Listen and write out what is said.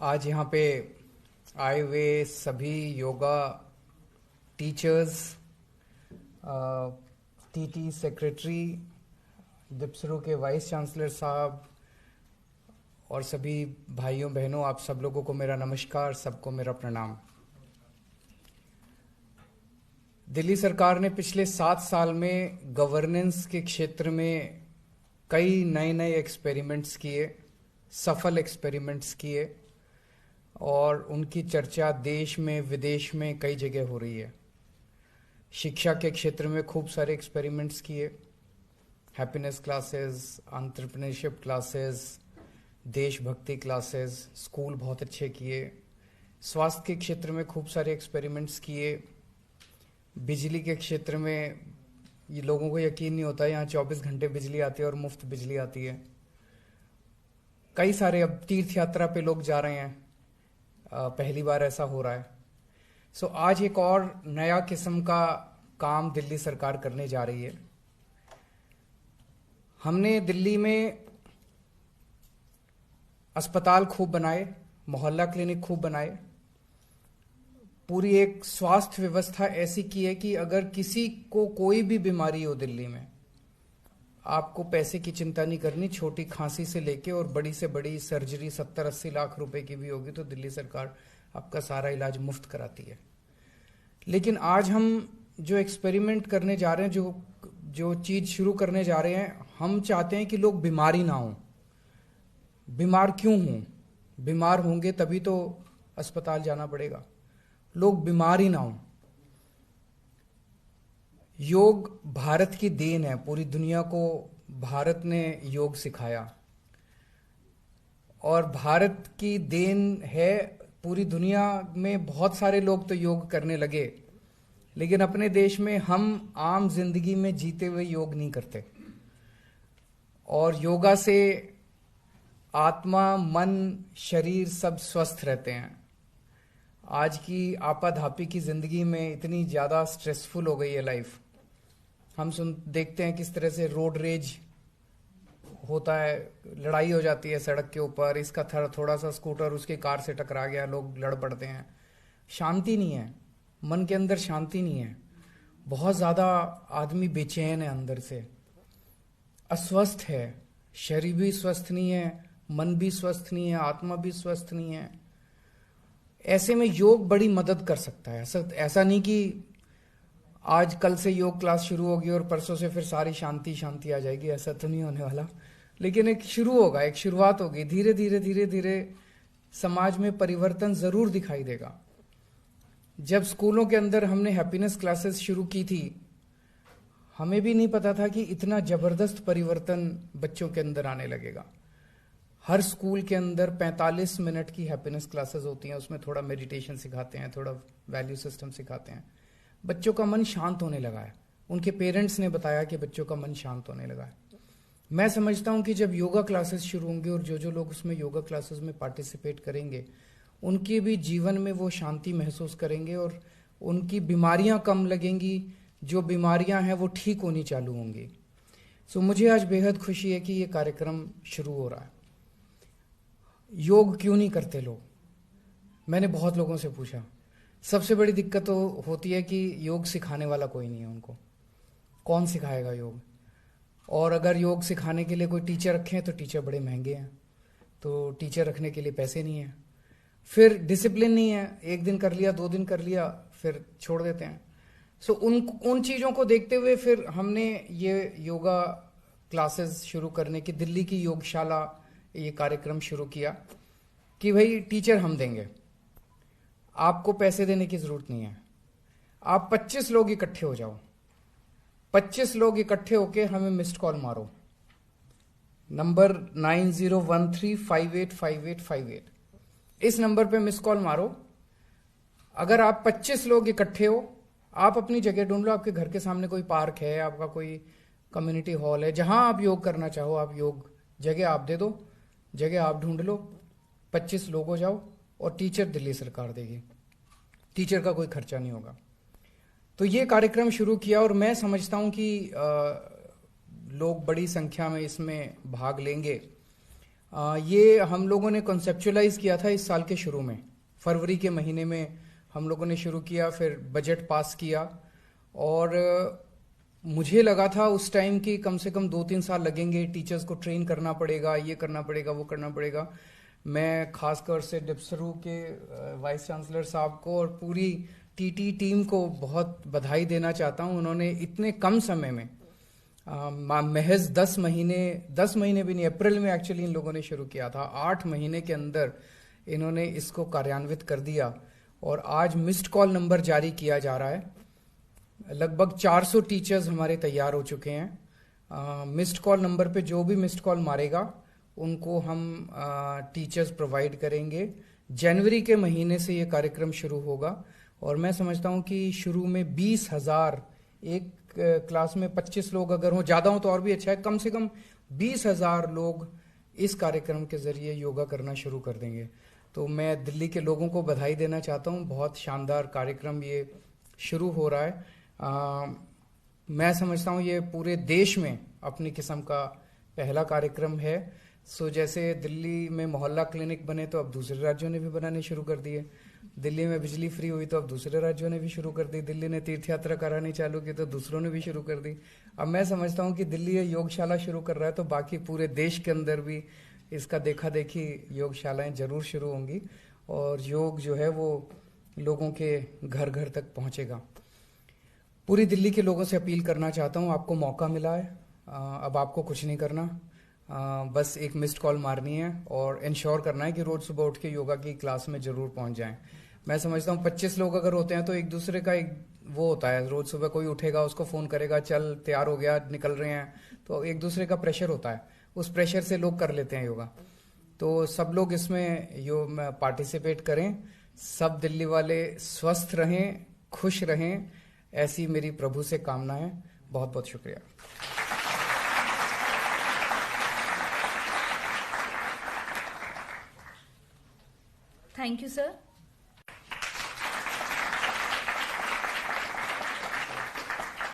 आज यहाँ पे आए हुए सभी योगा टीचर्स, टीटी सेक्रेटरी, दिप्सरो के वाइस चांसलर साहब और सभी भाइयों बहनों, आप सब लोगों को मेरा नमस्कार, सबको मेरा प्रणाम। दिल्ली सरकार ने पिछले 7 साल में गवर्नेंस के क्षेत्र में कई नए नए एक्सपेरिमेंट्स किए, सफल एक्सपेरिमेंट्स किए और उनकी चर्चा देश में विदेश में कई जगह हो रही है। शिक्षा के क्षेत्र में खूब सारे एक्सपेरिमेंट्स किए, हैप्पीनेस क्लासेस, एंटरप्रेन्योरशिप क्लासेस, देशभक्ति क्लासेस, स्कूल बहुत अच्छे किए। स्वास्थ्य के क्षेत्र में खूब सारे एक्सपेरिमेंट्स किए। बिजली के क्षेत्र में ये लोगों को यकीन नहीं होता, यहाँ 24 घंटे बिजली आती है और मुफ्त बिजली आती है। कई सारे, अब तीर्थ यात्रा पे लोग जा रहे हैं, पहली बार ऐसा हो रहा है। सो आज एक और नया किस्म का काम दिल्ली सरकार करने जा रही है। हमने दिल्ली में अस्पताल खूब बनाए, मोहल्ला क्लिनिक खूब बनाए, पूरी एक स्वास्थ्य व्यवस्था ऐसी की है कि अगर किसी को कोई भी बीमारी हो दिल्ली में, आपको पैसे की चिंता नहीं करनी। छोटी खांसी से लेके और बड़ी से बड़ी सर्जरी 70-80 लाख रुपए की भी होगी तो दिल्ली सरकार आपका सारा इलाज मुफ्त कराती है। लेकिन आज हम जो एक्सपेरिमेंट करने जा रहे हैं, जो चीज शुरू करने जा रहे हैं, हम चाहते हैं कि लोग बीमारी ना हों। बीमार क्यों हों? बीमार होंगे तभी तो अस्पताल जाना पड़ेगा। लोग बीमार ही ना हों। योग भारत की देन है, पूरी दुनिया को भारत ने योग सिखाया और भारत की देन है। पूरी दुनिया में बहुत सारे लोग तो योग करने लगे, लेकिन अपने देश में हम आम जिंदगी में जीते हुए योग नहीं करते। और योगा से आत्मा, मन, शरीर सब स्वस्थ रहते हैं। आज की आपाधापी की जिंदगी में इतनी ज्यादा स्ट्रेसफुल हो गई है लाइफ। हम देखते हैं किस तरह से रोड रेज होता है, लड़ाई हो जाती है सड़क के ऊपर। इसका थोड़ा सा स्कूटर उसकी कार से टकरा गया, लोग लड़ पड़ते हैं। शांति नहीं है, मन के अंदर शांति नहीं है। बहुत ज्यादा आदमी बेचैन है, अंदर से अस्वस्थ है। शरीर भी स्वस्थ नहीं है, मन भी स्वस्थ नहीं है, आत्मा भी स्वस्थ नहीं है। ऐसे में योग बड़ी मदद कर सकता है। ऐसा नहीं कि आज कल से योग क्लास शुरू होगी और परसों से फिर सारी शांति शांति आ जाएगी, ऐसा तो नहीं होने वाला। लेकिन एक शुरू होगा, एक शुरुआत होगी। धीरे धीरे धीरे धीरे समाज में परिवर्तन जरूर दिखाई देगा। जब स्कूलों के अंदर हमने हैप्पीनेस क्लासेस शुरू की थी, हमें भी नहीं पता था कि इतना जबरदस्त परिवर्तन बच्चों के अंदर आने लगेगा। हर स्कूल के अंदर 45 मिनट की हैप्पीनेस क्लासेस होती हैं। उसमें थोड़ा मेडिटेशन सिखाते हैं, थोड़ा वैल्यू सिस्टम सिखाते हैं। बच्चों का मन शांत होने लगा है। उनके पेरेंट्स ने बताया कि बच्चों का मन शांत होने लगा है। मैं समझता हूं कि जब योगा क्लासेस शुरू होंगे और जो लोग उसमें योगा क्लासेस में पार्टिसिपेट करेंगे, उनके भी जीवन में वो शांति महसूस करेंगे और उनकी बीमारियां कम लगेंगी। जो बीमारियां हैं वो ठीक होनी चालू होंगी। सो मुझे आज बेहद खुशी है कि ये कार्यक्रम शुरू हो रहा है। योग क्यों नहीं करते लोग? मैंने बहुत लोगों से पूछा। सबसे बड़ी दिक्कत तो होती है कि योग सिखाने वाला कोई नहीं है उनको। कौन सिखाएगा योग? और अगर योग सिखाने के लिए कोई टीचर रखें तो टीचर बड़े महंगे हैं, तो टीचर रखने के लिए पैसे नहीं है। फिर डिसिप्लिन नहीं है, एक दिन कर लिया, 2 दिन कर लिया, फिर छोड़ देते हैं। सो उन चीज़ों को देखते हुए फिर हमने ये योगा क्लासेस शुरू करने की, दिल्ली की योगशाला, ये कार्यक्रम शुरू किया कि भाई टीचर हम देंगे, आपको पैसे देने की जरूरत नहीं है। आप 25 लोग इकट्ठे हो जाओ, 25 लोग इकट्ठे होके हमें मिस्ड कॉल मारो, नंबर 9013585858। इस नंबर पे मिस्ड कॉल मारो। अगर आप 25 लोग इकट्ठे हो, आप अपनी जगह ढूंढ लो। आपके घर के सामने कोई पार्क है, आपका कोई कम्युनिटी हॉल है, जहां आप योग करना चाहो, आप योग जगह आप दे दो, जगह आप ढूंढ लो, 25 लोग हो जाओ और टीचर दिल्ली सरकार देगी। टीचर का कोई खर्चा नहीं होगा। तो ये कार्यक्रम शुरू किया और मैं समझता हूं कि लोग बड़ी संख्या में इसमें भाग लेंगे। ये हम लोगों ने कॉन्सेप्चुअलाइज किया था इस साल के शुरू में, फरवरी के महीने में हम लोगों ने शुरू किया, फिर बजट पास किया और मुझे लगा था उस टाइम कि कम से कम 2-3 साल लगेंगे, टीचर्स को ट्रेन करना पड़ेगा, ये करना पड़ेगा, वो करना पड़ेगा। मैं खासकर से डिप्सरू के वाइस चांसलर साहब को और पूरी टीटी टीम को बहुत बधाई देना चाहता हूं। उन्होंने इतने कम समय में महज 10 महीने भी नहीं, अप्रैल में एक्चुअली इन लोगों ने शुरू किया था, 8 महीने के अंदर इन्होंने इसको कार्यान्वित कर दिया और आज मिस्ड कॉल नंबर जारी किया जा रहा है। लगभग 400 टीचर्स हमारे तैयार हो चुके हैं। मिस्ड कॉल नंबर पे जो भी मिस्ड कॉल मारेगा उनको हम टीचर्स प्रोवाइड करेंगे। जनवरी के महीने से ये कार्यक्रम शुरू होगा और मैं समझता हूं कि शुरू में 20,000, एक क्लास में 25 लोग अगर हो, ज्यादा हो तो और भी अच्छा है, कम से कम 20,000 लोग इस कार्यक्रम के जरिए योगा करना शुरू कर देंगे। तो मैं दिल्ली के लोगों को बधाई देना चाहता हूं, बहुत शानदार कार्यक्रम ये शुरू हो रहा है। मैं समझता हूं ये पूरे देश में अपनी किस्म का पहला कार्यक्रम है। सो जैसे दिल्ली में मोहल्ला क्लिनिक बने तो अब दूसरे राज्यों ने भी बनाने शुरू कर दिए, दिल्ली में बिजली फ्री हुई तो अब दूसरे राज्यों ने भी शुरू कर दी, दिल्ली ने तीर्थ यात्रा करानी चालू की तो दूसरों ने भी शुरू कर दी। अब मैं समझता हूं कि दिल्ली ये योगशाला शुरू कर रहा है तो बाकी पूरे देश के अंदर भी इसका देखा देखी योगशालाएं जरूर शुरू होंगी और योग जो है वो लोगों के घर घर तक पहुंचेगा। पूरी दिल्ली के लोगों से अपील करना चाहता हूं, आपको मौका मिला है, अब आपको कुछ नहीं करना, बस एक मिस्ड कॉल मारनी है और इंश्योर करना है कि रोज सुबह उठ के योगा की क्लास में जरूर पहुंच जाएं। मैं समझता हूं 25 लोग अगर होते हैं तो एक दूसरे का एक वो होता है, रोज सुबह कोई उठेगा उसको फोन करेगा, चल तैयार हो गया निकल रहे हैं, तो एक दूसरे का प्रेशर होता है, उस प्रेशर से लोग कर लेते हैं योगा। तो सब लोग इसमें पार्टिसिपेट करें, सब दिल्ली वाले स्वस्थ रहें, खुश रहें, ऐसी मेरी प्रभु से कामना है। बहुत बहुत शुक्रिया। Thank you, sir.